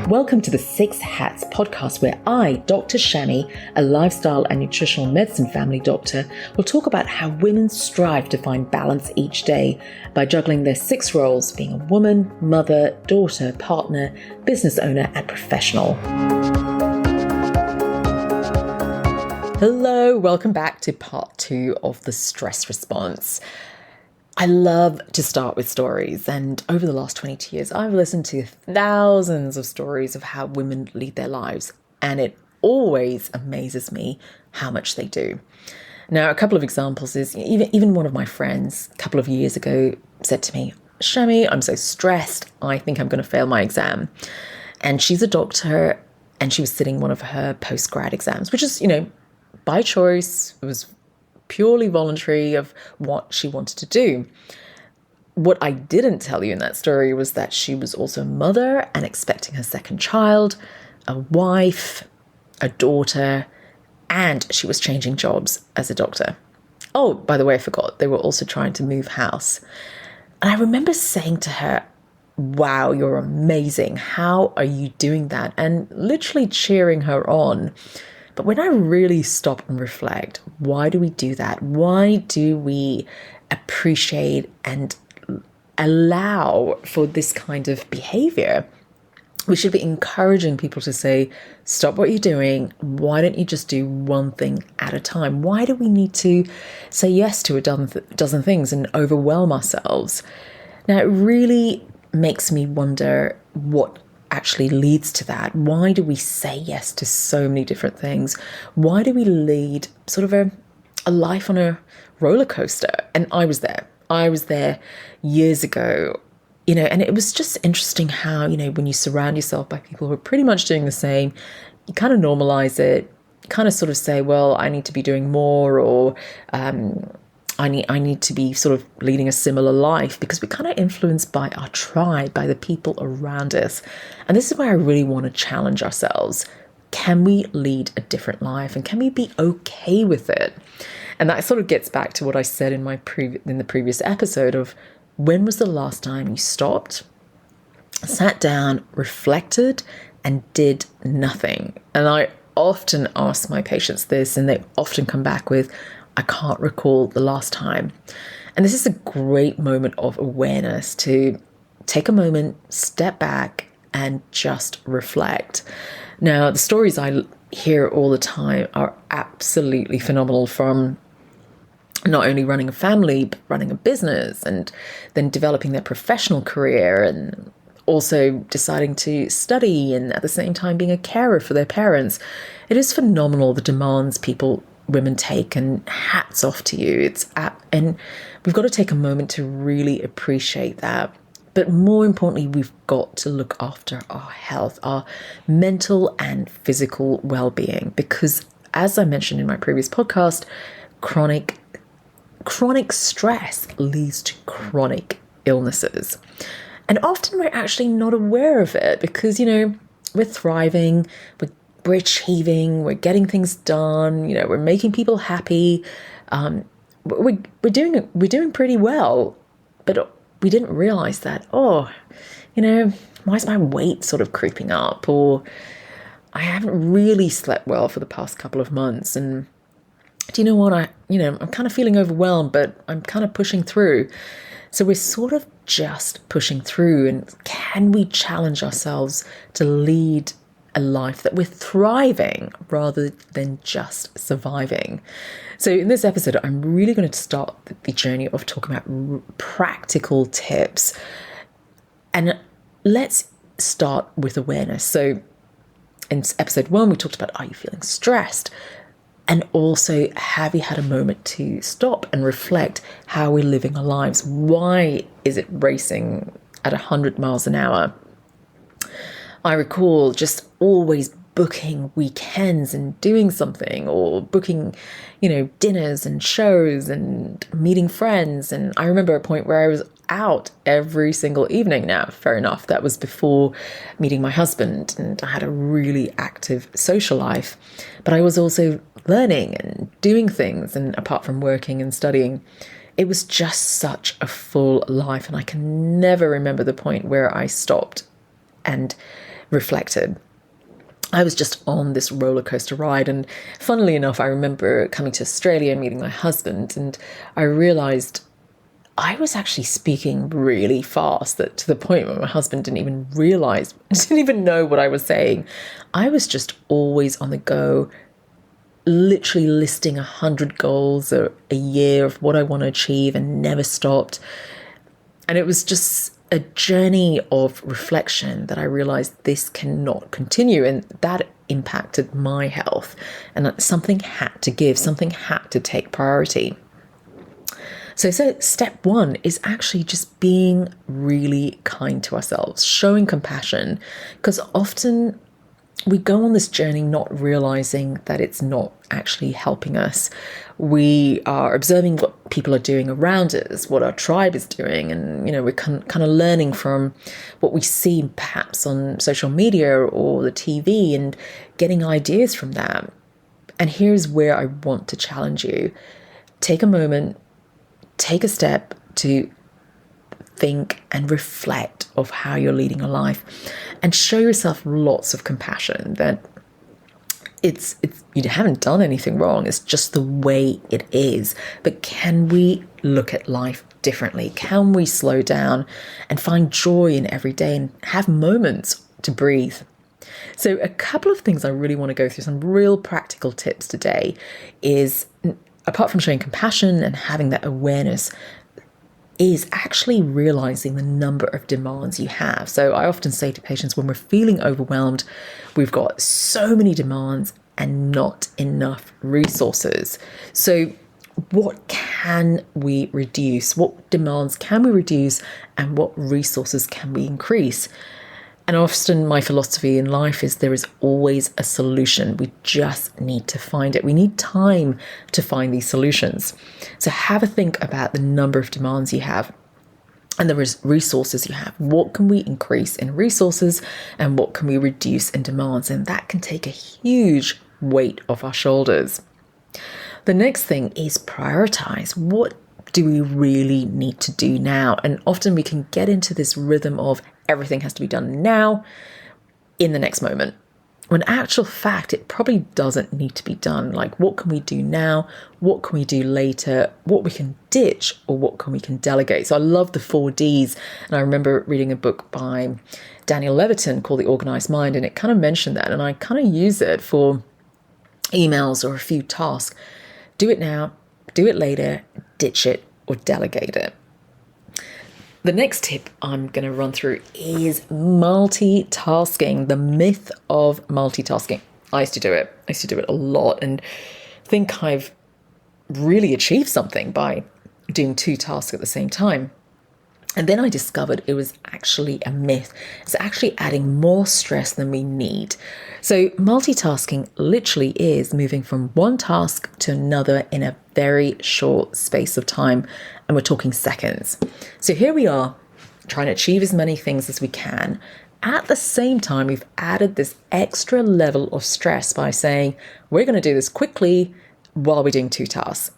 Welcome to the Six Hats podcast, where I, Dr. Shami, a lifestyle and nutritional medicine family doctor, will talk about how women strive to find balance each day by juggling their six roles, being a woman, mother, daughter, partner, business owner, and professional. Hello, welcome back to part 2 of the stress response. I love to start with stories, and over the last 22 years, I've listened to thousands of stories of how women lead their lives, and it always amazes me how much they do. Now, a couple of examples is even one of my friends a couple of years ago said to me, "Shami, I'm so stressed. I think I'm going to fail my exam." And she's a doctor, and she was sitting one of her post-grad exams, which is, by choice. It was purely voluntary of what she wanted to do. What I didn't tell you in that story was that she was also a mother and expecting her second child, a wife, a daughter, and she was changing jobs as a doctor. Oh, by the way, I forgot, they were also trying to move house. And I remember saying to her, "Wow, you're amazing. How are you doing that?" And literally cheering her on. But when I really stop and reflect, why do we do that? Why do we appreciate and allow for this kind of behavior? We should be encouraging people to say, stop what you're doing. Why don't you just do one thing at a time? Why do we need to say yes to a dozen things and overwhelm ourselves? Now, it really makes me wonder what actually leads to that. Why do we say yes to so many different things? Why do we lead sort of a life on a roller coaster? And I was there years ago, and it was just interesting how, when you surround yourself by people who are pretty much doing the same, you kind of normalize it, you kind of sort of say, well, I need to be doing more, or I need to be sort of leading a similar life, because we're kind of influenced by our tribe, by the people around us. And this is where I really want to challenge ourselves. Can we lead a different life, and can we be okay with it? And that sort of gets back to what I said in the previous episode of, when was the last time you stopped, sat down, reflected, and did nothing? And I often ask my patients this, and they often come back with, I can't recall the last time. And this is a great moment of awareness to take a moment, step back, and just reflect. Now, the stories I hear all the time are absolutely phenomenal, from not only running a family, but running a business, and then developing their professional career, and also deciding to study, and at the same time being a carer for their parents. It is phenomenal, the demands women take, and hats off to you. And we've got to take a moment to really appreciate that. But more importantly, we've got to look after our health, our mental and physical well-being, because as I mentioned in my previous podcast, chronic stress leads to chronic illnesses. And often we're actually not aware of it, because, we're thriving, we're achieving, we're getting things done, we're making people happy. We're doing pretty well, but we didn't realize that, why is my weight sort of creeping up? Or I haven't really slept well for the past couple of months. And do you know what? I'm kind of feeling overwhelmed, but I'm kind of pushing through. So we're sort of just pushing through. And can we challenge ourselves to lead a life that we're thriving rather than just surviving? So in this episode, I'm really going to start the journey of talking about practical tips. And let's start with awareness. So in episode 1, we talked about, are you feeling stressed? And also, have you had a moment to stop and reflect how we're living our lives? Why is it racing at 100 miles an hour? I recall just always booking weekends and doing something, or booking, dinners and shows and meeting friends. And I remember a point where I was out every single evening. Now, fair enough, that was before meeting my husband, and I had a really active social life, but I was also learning and doing things. And apart from working and studying, it was just such a full life. And I can never remember the point where I stopped and reflected. I was just on this roller coaster ride, and funnily enough, I remember coming to Australia and meeting my husband, and I realized I was actually speaking really fast, that to the point where my husband didn't even realize, didn't even know what I was saying. I was just always on the go, literally listing 100 goals a year of what I want to achieve, and never stopped. And it was just a journey of reflection that I realized this cannot continue, and that impacted my health, and something had to give, something had to take priority. So step one is actually just being really kind to ourselves, showing compassion, because often we go on this journey not realizing that it's not actually helping us. We are observing what people are doing around us, what our tribe is doing, and we're kind of learning from what we see perhaps on social media or the TV and getting ideas from that. And here's where I want to challenge you. Take a moment, take a step to think and reflect of how you're leading a life, and show yourself lots of compassion that it's you haven't done anything wrong. It's just the way it is. But can we look at life differently? Can we slow down and find joy in every day and have moments to breathe? So a couple of things I really want to go through, some real practical tips today, is apart from showing compassion and having that awareness, is actually realizing the number of demands you have. So I often say to patients, when we're feeling overwhelmed, we've got so many demands and not enough resources. So what can we reduce? What demands can we reduce? And what resources can we increase? And often my philosophy in life is there is always a solution. We just need to find it. We need time to find these solutions. So have a think about the number of demands you have and the resources you have. What can we increase in resources and what can we reduce in demands? And that can take a huge weight off our shoulders. The next thing is prioritize. What do we really need to do now? And often we can get into this rhythm of everything has to be done now, in the next moment. When actual fact, it probably doesn't need to be done. Like, what can we do now? What can we do later? What we can ditch, or what can we delegate? So I love the 4Ds. And I remember reading a book by Daniel Levitin called The Organized Mind, and it kind of mentioned that. And I kind of use it for emails or a few tasks. Do it now, do it later, ditch it, or delegate it. The next tip I'm going to run through is multitasking, the myth of multitasking. I used to do it. I used to do it a lot and think I've really achieved something by doing 2 tasks at the same time. And then I discovered it was actually a myth. It's actually adding more stress than we need. So multitasking literally is moving from one task to another in a very short space of time. And we're talking seconds. So here we are trying to achieve as many things as we can. At the same time, we've added this extra level of stress by saying, we're going to do this quickly while we're doing 2 tasks.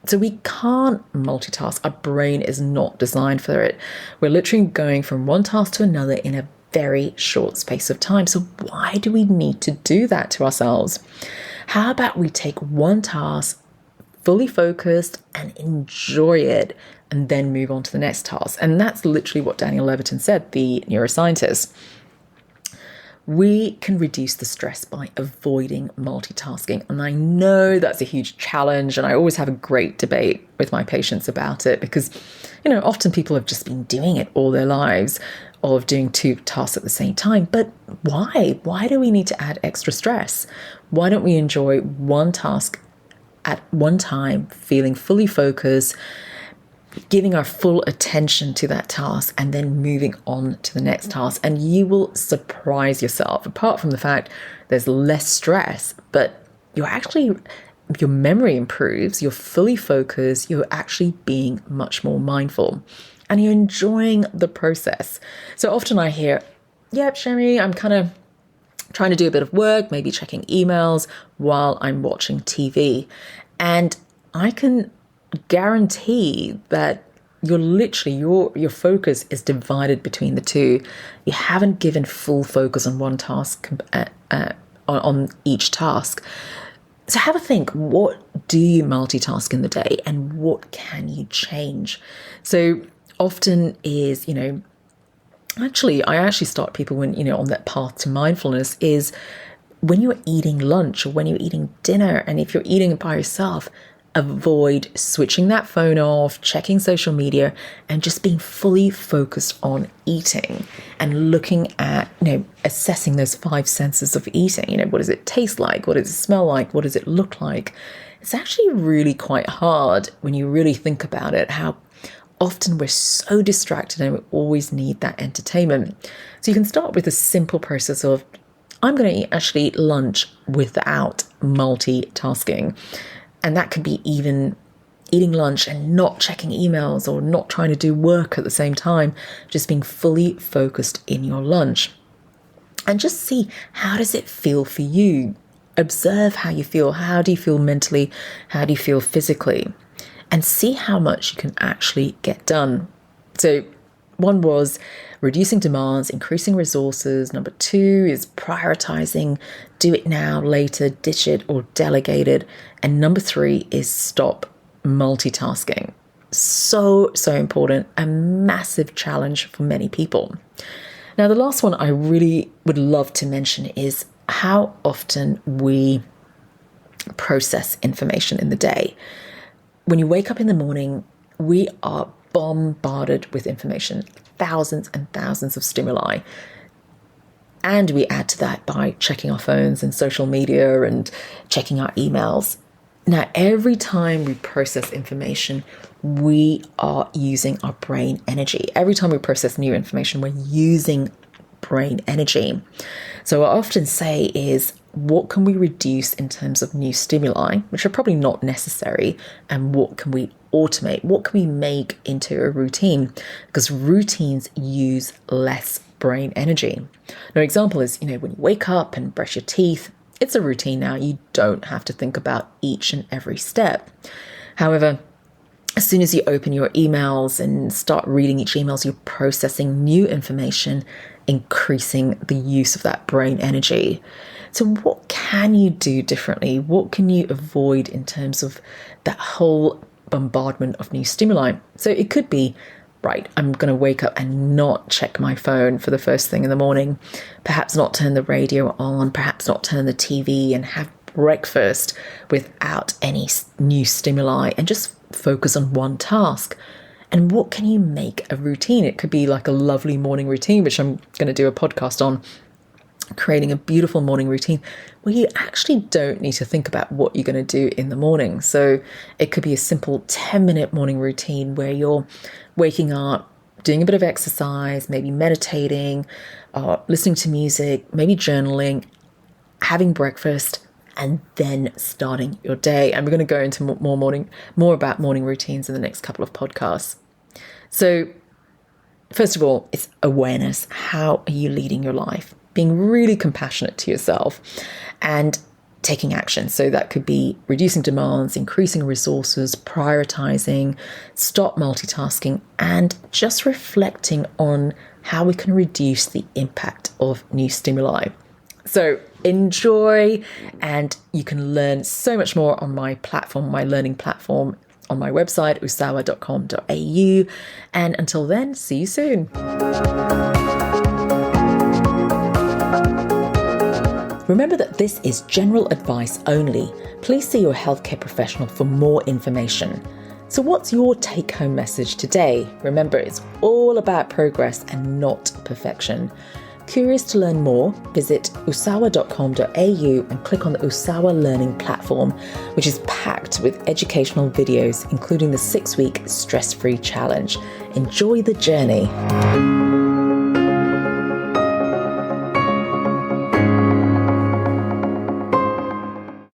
So we can't multitask. Our brain is not designed for it. We're literally going from one task to another in a very short space of time. So why do we need to do that to ourselves? How about we take one task, fully focused, and enjoy it, and then move on to the next task? And that's literally what Daniel Levitin said, the neuroscientist. We can reduce the stress by avoiding multitasking. And I know that's a huge challenge, and I always have a great debate with my patients about it because, often people have just been doing it all their lives, of doing 2 tasks at the same time. But why? Why do we need to add extra stress? Why don't we enjoy one task at one time, feeling fully focused, giving our full attention to that task, and then moving on to the next task? And you will surprise yourself. Apart from the fact there's less stress, but your memory improves, you're fully focused, you're actually being much more mindful, and you're enjoying the process. So often I hear, yep, Sherry, I'm kind of trying to do a bit of work, maybe checking emails while I'm watching TV. And I can guarantee that you're literally, your focus is divided between the two. You haven't given full focus on one task, on each task. So have a think, what do you multitask in the day and what can you change? So often is, I actually start people when, on that path to mindfulness is when you're eating lunch or when you're eating dinner, and if you're eating by yourself, avoid switching that phone off, checking social media, and just being fully focused on eating and looking at, assessing those five senses of eating. What does it taste like? What does it smell like? What does it look like? It's actually really quite hard when you really think about it, how often we're so distracted and we always need that entertainment. So you can start with a simple process of, I'm going to eat actually lunch without multitasking. And that could be even eating lunch and not checking emails or not trying to do work at the same time, just being fully focused in your lunch. And just see, how does it feel for you? Observe how you feel. How do you feel mentally? How do you feel physically? And see how much you can actually get done. So one was reducing demands, increasing resources. Number 2 is prioritizing, do it now, later, ditch it or delegate it. And number 3 is stop multitasking. So important, a massive challenge for many people. Now, the last one I really would love to mention is how often we process information in the day. When you wake up in the morning, we are bombarded with information, thousands and thousands of stimuli. And we add to that by checking our phones and social media and checking our emails. Now, every time we process information, we are using our brain energy. Every time we process new information, we're using brain energy. So what I often say is, what can we reduce in terms of new stimuli, which are probably not necessary, and what can we automate? What can we make into a routine? Because routines use less brain energy. An example is, when you wake up and brush your teeth, it's a routine now. You don't have to think about each and every step. However, as soon as you open your emails and start reading each email, you're processing new information, increasing the use of that brain energy. So what can you do differently? What can you avoid in terms of that whole bombardment of new stimuli? So it could be, right, I'm going to wake up and not check my phone for the first thing in the morning, perhaps not turn the radio on, perhaps not turn the TV, and have breakfast without any new stimuli and just focus on one task. And what can you make a routine? It could be like a lovely morning routine, which I'm going to do a podcast on, creating a beautiful morning routine where you actually don't need to think about what you're going to do in the morning. So it could be a simple 10-minute morning routine where you're waking up, doing a bit of exercise, maybe meditating, listening to music, maybe journaling, having breakfast, and then starting your day. And we're going to go into more about morning routines in the next couple of podcasts. So first of all, it's awareness. How are you leading your life? Being really compassionate to yourself and taking action. So that could be reducing demands, increasing resources, prioritizing, stop multitasking, and just reflecting on how we can reduce the impact of new stimuli. So enjoy, and you can learn so much more on my platform, my learning platform, on my website, usawa.com.au. And until then, see you soon. Remember that this is general advice only. Please see your healthcare professional for more information. So what's your take-home message today? Remember, it's all about progress and not perfection. Curious to learn more? Visit usawa.com.au and click on the Usawa Learning Platform, which is packed with educational videos, including the 6-week stress-free challenge. Enjoy the journey.